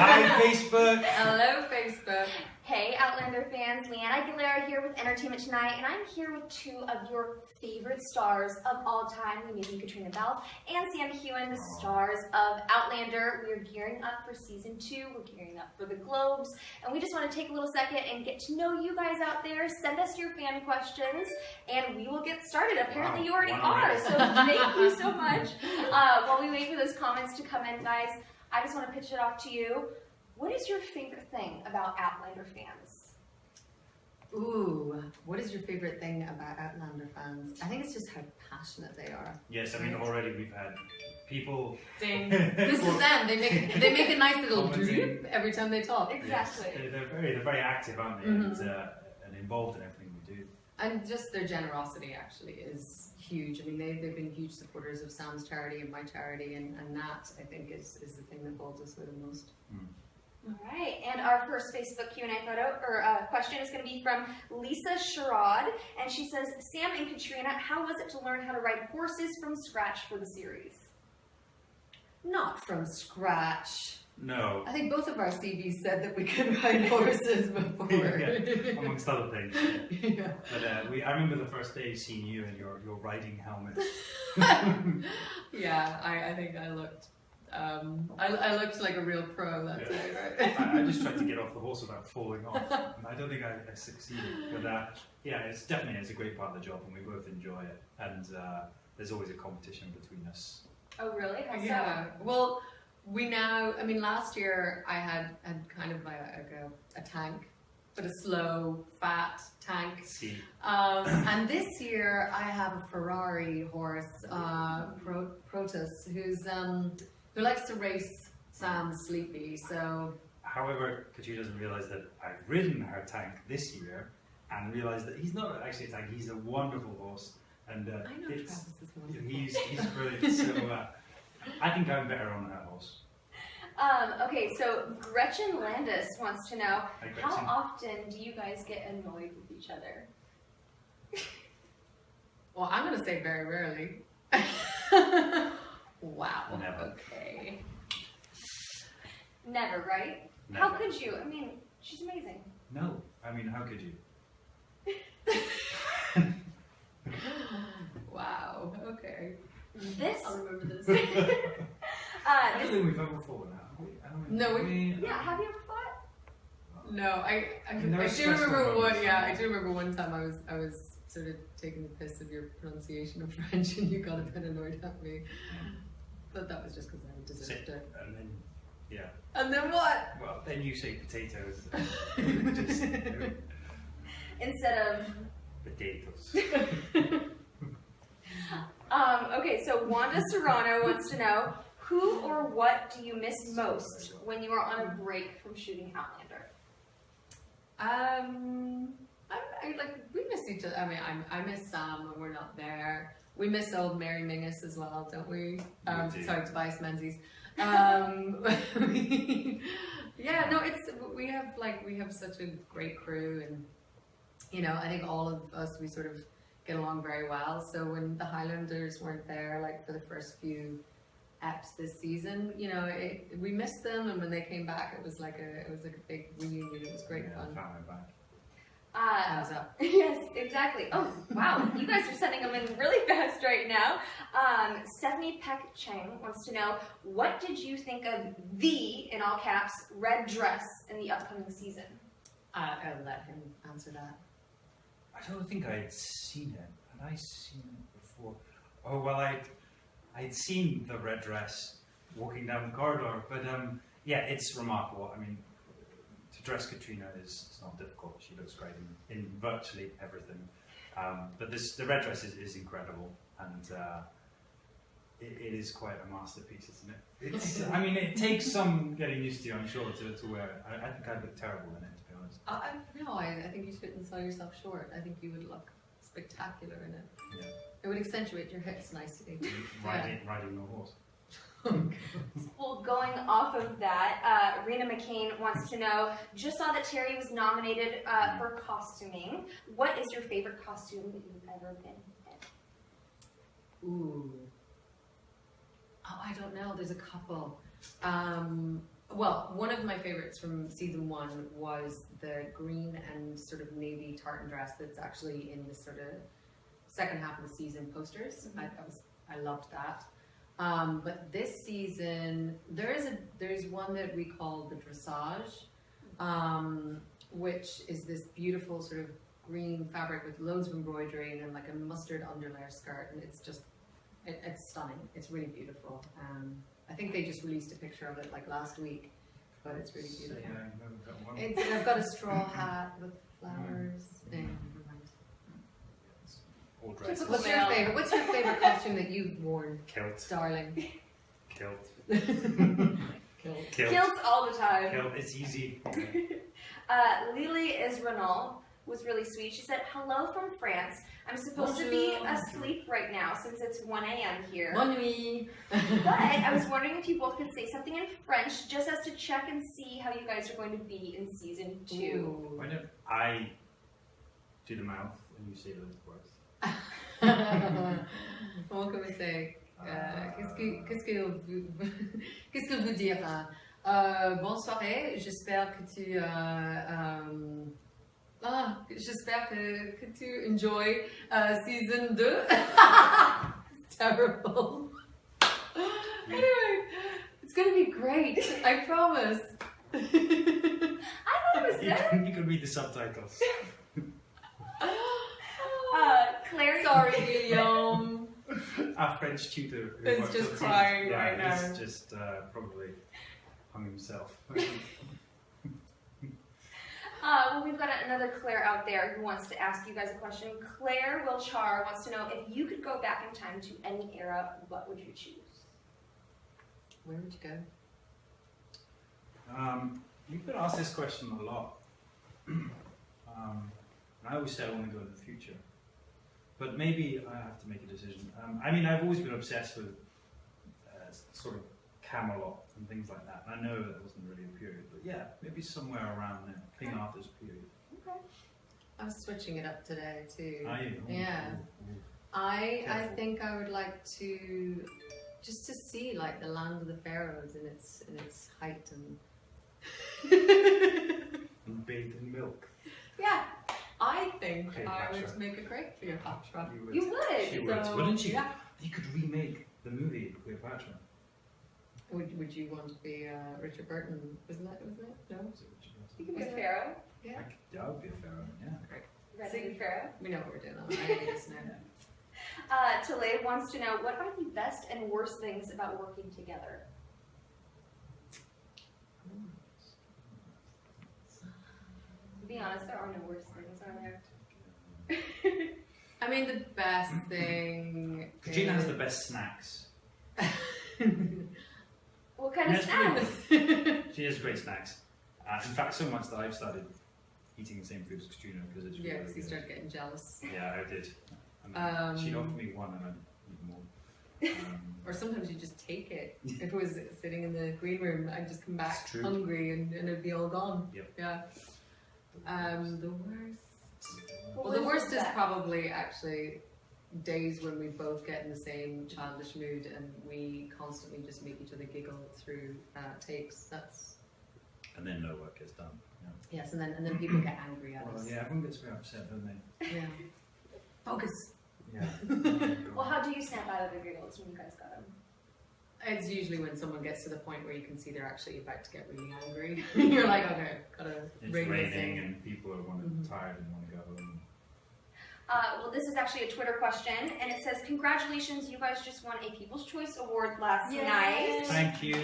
Hi, Facebook. Hello, Facebook. Hey, Outlander fans, Leanne Aguilera here with Entertainment Tonight, and I'm here with two of your favorite stars of all time, the amazing Caitriona Balfe and Sam Heughan, the stars of Outlander. We're gearing up for season 2, we're gearing up for the Globes, and we just want to take a little second and get to know you guys out there. Send us your fan questions, and we will get started. Apparently you already are, so thank you so much. While we wait for those comments to come in, guys, I just want to pitch it off to you. What is your favorite thing about Outlander fans? Ooh, what is your favorite thing about Outlander fans? I think it's just how passionate they are. Yes, I mean already we've had people. Ding. This is them. They make a nice little droop every time they talk. Exactly. Yes, they're very active, aren't they? And involved in everything we do. And just their generosity actually is huge. I mean, they've been huge supporters of Sam's charity and my charity, and that I think is the thing that holds us with the most. All right, and our first Facebook Q&A photo or question is going to be from Lisa Sherrod, and she says, Sam and Caitriona, how was it to learn how to ride horses from scratch for the series? Not from scratch. No. I think both of our CVs said that we could ride horses before. Yeah, amongst other things. Yeah. But I remember the first day seeing you in your riding helmet. Yeah, I think I looked. I looked like a real pro that day, right? I just tried to get off the horse without falling off, and I don't think I succeeded. But yeah, it's a great part of the job, and we both enjoy it. And there's always a competition between us. Oh, really? How so? Yeah. Well, I mean, last year I had kind of a tank, but a slow, fat tank. See. And this year I have a Ferrari horse, Protus, who likes to race Sam Sleepy. So. However, Caitriona doesn't realise that I've ridden her tank this year, and realised that he's not actually a tank. He's a wonderful horse, and I know Travis is wonderful. He's brilliant. So I think I'm better on that horse. Okay, so Gretchen Landis wants to know, Hi, how Gretchen. often do you guys get annoyed with each other? Well, I'm going to say very rarely. Wow. Never. Okay. Never, right? Never. How could you? I mean, she's amazing. No, I mean, how could you? Wow. Okay. This. I'll remember this. I don't think we've ever fought now. No, Yeah, have you ever fought? No, I Never do remember stressful one. moments. Yeah, I do remember one time I was sort of taking the piss of your pronunciation of French, and you got a bit annoyed at me. But that was just because I deserved it. And then, yeah. And then what? Well, then you say potatoes. Instead of. Potatoes. Okay, so Wanda Serrano wants to know, who or what do you miss most when you are on a break from shooting Outlander? I like, we miss each other. I mean, I miss Sam when we're not there. We miss old Mary Mingus as well, don't we? We do. Sorry, Tobias Menzies. Yeah, no, we have such a great crew, and you know, I think all of us, we sort of get along very well. So when the Highlanders weren't there, like for the first few eps this season, you know, we missed them, and when they came back, it was like a big reunion. It was great fun. I found my back. Hands up. Yes, exactly. Oh, wow. You guys are sending them in really fast right now. Stephanie Peck Chang wants to know, what did you think of the, in all caps, red dress in the upcoming season? I'll let him answer that. I don't think I'd seen it. Had I seen it before? Oh, well, I'd seen the red dress walking down the corridor, but yeah, it's remarkable. I mean, to dress Caitriona is not difficult. She looks great in virtually everything. But the red dress is incredible, and it is quite a masterpiece, isn't it? It's, I mean, it takes some getting used to, I'm sure, to wear it. I think I'd look terrible in it, to be honest. No, I think you shouldn't sell yourself short. I think you would look spectacular in it. Yeah. It would accentuate your hips nicely. Riding the horse. Well, going off of that, Rena McCain wants to know, just saw that Terry was nominated for costuming. What is your favorite costume that you've ever been in? Ooh. Oh, I don't know. There's a couple. Well, one of my favorites from season 1 was the green and sort of navy tartan dress that's actually in the sort of second half of the season posters. I loved that. But this season, there's one that we call the dressage, which is this beautiful sort of green fabric with loads of embroidery and then like a mustard underlayer skirt, and it's just, it's stunning. It's really beautiful. I think they just released a picture of it like last week, but it's really beautiful. I've got a straw hat with flowers. All dresses. What's your favorite? What's your favorite costume that you've worn, Kilt. darling? Kilt. Kilt. Kilts all the time. Kilt. It's easy. Lily Isranol was really sweet. She said, "Hello from France. I'm supposed to be asleep right now since it's 1 a.m. here. Bonne nuit. But I was wondering if you both could say something in French just as to check and see how you guys are going to be in season 2. Ooh. Why don't I do the mouth and you say those words? Comment que vous say? Qu'est-ce que vous dire? Bonne soirée. J'espère que tu j'espère que tu enjoy season 2. It's terrible. Anyway, it's gonna be great. I promise. I thought it was good. You can read the subtitles. Claire. Sorry, Guillaume. Our French tutor Is just crying right now. He's just probably hung himself. Well, we've got another Claire out there who wants to ask you guys a question. Claire Wilchar wants to know, if you could go back in time to any era, what would you choose? Where would you go? You've been asked this question a lot. And I always say I want to go in the future. But maybe I have to make a decision. I mean, I've always been obsessed with sort of Camelot and things like that. And I know that wasn't really a period, but yeah, maybe somewhere around there, King Arthur's period. Okay. I was switching it up today too. Are you? Yeah. Ooh. I think I would like to just to see like the land of the pharaohs in its height and And bathed in milk. yeah. I think I Cleopatra. would make a great Cleopatra. You would. She would, So, wouldn't you? yeah. You could remake the movie Cleopatra. Would you want to be Richard Burton? Wasn't it? No. Was it Richard Burton? You can be a pharaoh. Yeah. I would be a pharaoh, yeah. Ready to be pharaoh. We know what we're doing. I just know. Talib wants to know, what are the best and worst things about working together? To be honest, there are no worst things, are there? I mean, the best thing. Caitriona has the best snacks. What kind of Yes, snacks? She has great snacks. In fact, so much that I've started eating the same food as Caitriona because it's really, Yeah, really because you good. start getting jealous. Yeah, I did. And she'd offer me one and I'd eat more. Or sometimes you just take it. If it was sitting in the green room, I'd just come back It's true. hungry and it'd be all gone. Yep. Yeah. The worst. What Well, the was worst is best? probably actually days when we both get in the same childish mood and we constantly just make each other giggle through takes. That's And then no work gets done. Yeah. yes, and then people get angry at Well, us. yeah, everyone gets very upset, don't they? Yeah. Focus. Yeah. Well, how do you snap out of the giggles when you guys got them? It's usually when someone gets to the point where you can see they're actually about to get really angry. You're like, okay, gotta It's ring this raining in. and people are tired and want to go home. Well, this is actually a Twitter question, and it says, "Congratulations, you guys just won a People's Choice Award last Yay. night. Thank you.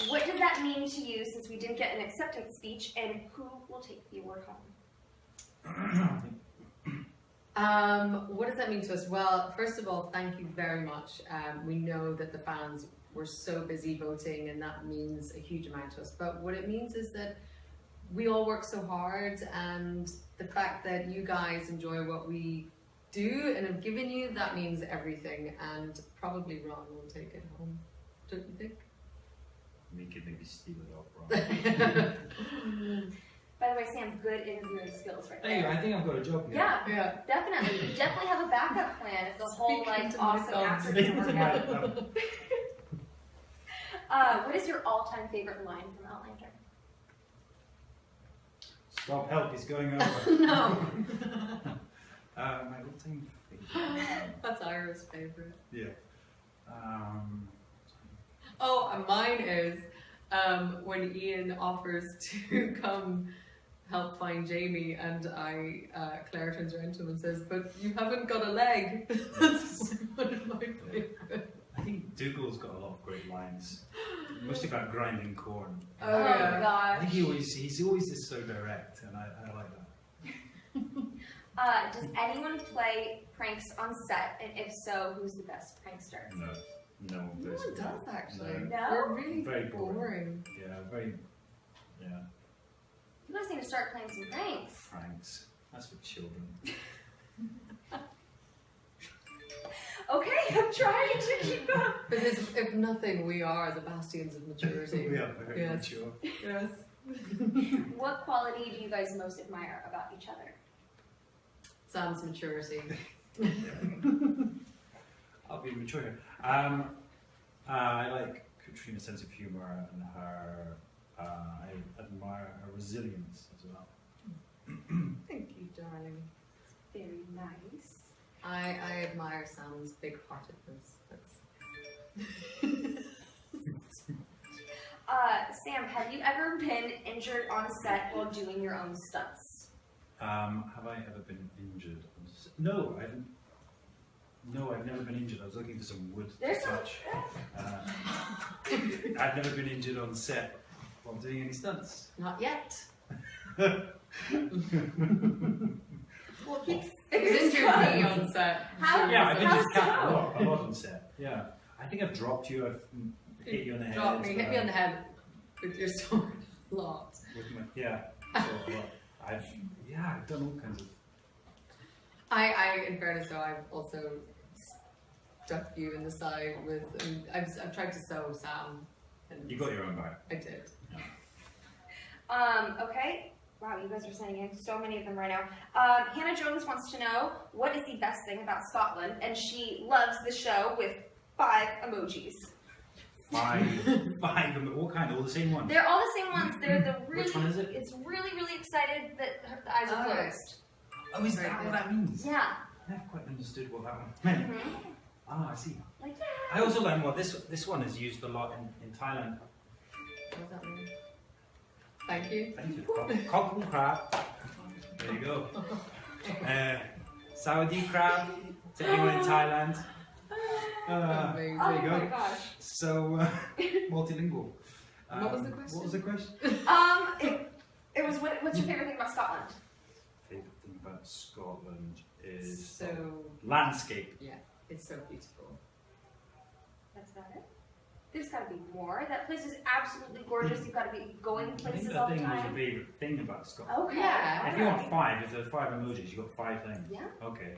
What does that mean to you, since we didn't get an acceptance speech, and who will take the award home?" What does that mean to us? Well, first of all, thank you very much. We know that the fans were so busy voting, and that means a huge amount to us. But what it means is that we all work so hard, and the fact that you guys enjoy what we do and have given you, that means everything. And probably Ron will take it home, don't you think? We could maybe steal it off, Ron. By the way, Sam, good interviewing skills right Hey, there. I think I've got a job here. Yeah, Yeah. definitely. You definitely have a backup plan if the whole Speaking like to awesome myself. actor doesn't work out. What is your all-time favorite line from Outlander? Stop, help, he's going over. No. My all-time favorite. That's Ira's favourite. Yeah. Oh, and mine is when Ian offers to come help find Jamie, and Claire turns around to him and says, "But you haven't got a leg." That's one of my favourites. I think Dougal's got a lot of great lines, mostly about grinding corn. Oh, Oh yeah. I gosh. think he's always just so direct, and I like that. Does anyone play pranks on set? And if so, who's the best prankster? No No one one does actually. No. No? We're really Very boring. boring. Yeah, very. Yeah, You guys need to start playing some pranks. pranks. That's for children. Okay, I'm trying to keep up. Because if nothing, we are the bastions of maturity. We are very Yes. mature. Yes. What quality do you guys most admire about each other? Sam's maturity. I'll be mature here. I like Caitriona's sense of humour and her. I admire her resilience as well. Thank you, darling. Very nice. I admire Sam's big-heartedness. Sam, have you ever been injured on set while doing your own stunts? Have I ever been injured? No, I haven't. No, I've never been injured. I was looking for some wood There's to some. touch. I've never been injured on set while doing any stunts. Not yet. Well, keep It was injured me on set. How- Yeah, I've been How's just cat so? a lot on set. Yeah, I think I've dropped you. I've hit you on the head. Drop me, hit me on the head with your sword. A lot. With my, yeah. So, I've done all kinds of. I, in fairness though, I've also stuck you in the side with, and I've tried to sew Sam. And You got your own back. I did. Okay. Wow, you guys are sending in so many of them right now. Hannah Jones wants to know, what is the best thing about Scotland? And she loves the show with 5 emojis. Five. What kind? All the same ones? They're all the same ones. They're the really. Which one is it? It's really, really excited that the eyes are Oh. closed. Oh, is that what that means? Yeah. I never quite understood what that one meant. Mhm. Ah, I see. Like I also learned what this one is used a lot in Thailand. What does that mean? Thank you. Thank you. Cock and crab. There you go. Sawadee crab to anyone in Thailand. Amazing. Oh There you go. my gosh. So multilingual. What was the question? What was the question? It was what's your favorite thing about Scotland? Favorite thing about Scotland is So, landscape. yeah, it's so beautiful. That's about it. There's got to be more. That place is absolutely gorgeous. You've got to be going I think places that all the thing was a time. favorite thing about Scotland. Okay. Yeah. If you want 5, if there's 5 emojis, you got 5 things. Yeah. Okay.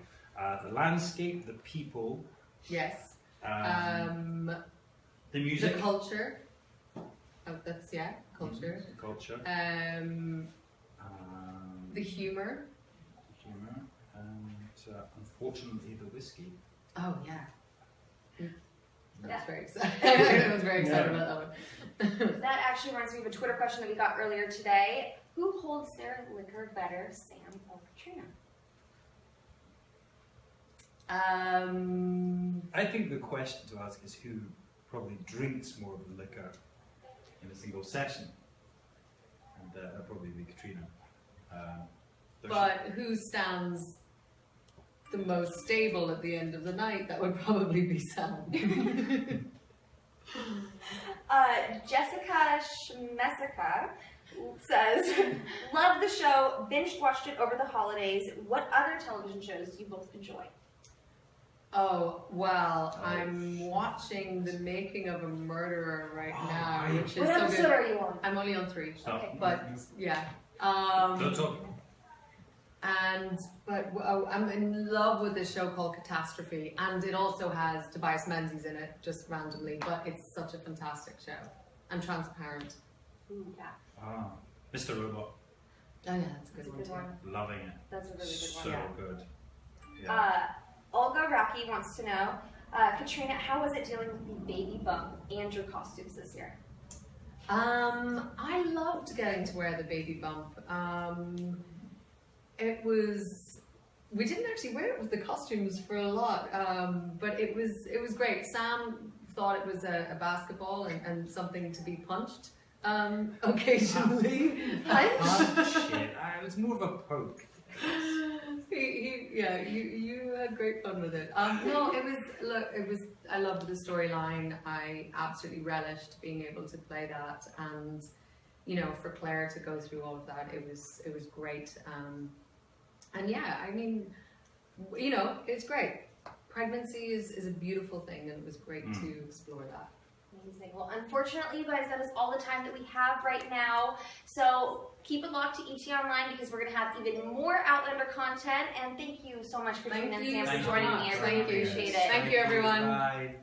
The landscape, the people, Yes. the The music, culture. Oh, that's, yeah, culture. culture, The humor. humour, and unfortunately the whiskey. Oh, yeah. I Yeah. was very excited. I was very excited Yeah. about that one. That actually reminds me of a Twitter question that we got earlier today. Who holds their liquor better, Sam or Caitriona? I think the question to ask is who probably drinks more of the liquor in a single session, and that'd probably be Caitriona. Though But who stands the most stable at the end of the night? That would probably be Sam. Jessica Schmesica says, love the show, binge watched it over the holidays. What other television shows do you both enjoy? Oh, well, I'm watching The Making of a Murderer right now, right. which is What so episode good. are you on? I'm only on 3, Stop. Okay. but yeah. Don't talk. I'm in love with this show called Catastrophe, and it also has Tobias Menzies in it, just randomly, but it's such a fantastic show. And transparent. Ooh, yeah, Mr. Robot, Oh yeah, that's a that's good a one good too. one. loving it. That's a really good one. So Yeah. good. Yeah. Olga Rocky wants to know, Caitriona, how was it dealing with the baby bump and your costumes this year? I loved getting to wear the baby bump. We didn't actually wear it with the costumes for a lot, but it was great. Sam thought it was a basketball and something to be punched occasionally. It was more of a poke. You had great fun with it. No, it was. I loved the storyline. I absolutely relished being able to play that, and for Claire to go through all of that, it was great. And yeah, I mean, it's great. Pregnancy is a beautiful thing, and it was great to explore that. Amazing. Well, unfortunately, you guys, that is all the time that we have right now. So keep it locked to ET Online because we're going to have even more Outlander content. And thank you so much, Caitriona and Sam, for joining me. I really appreciate it. Thank you, everyone. Bye.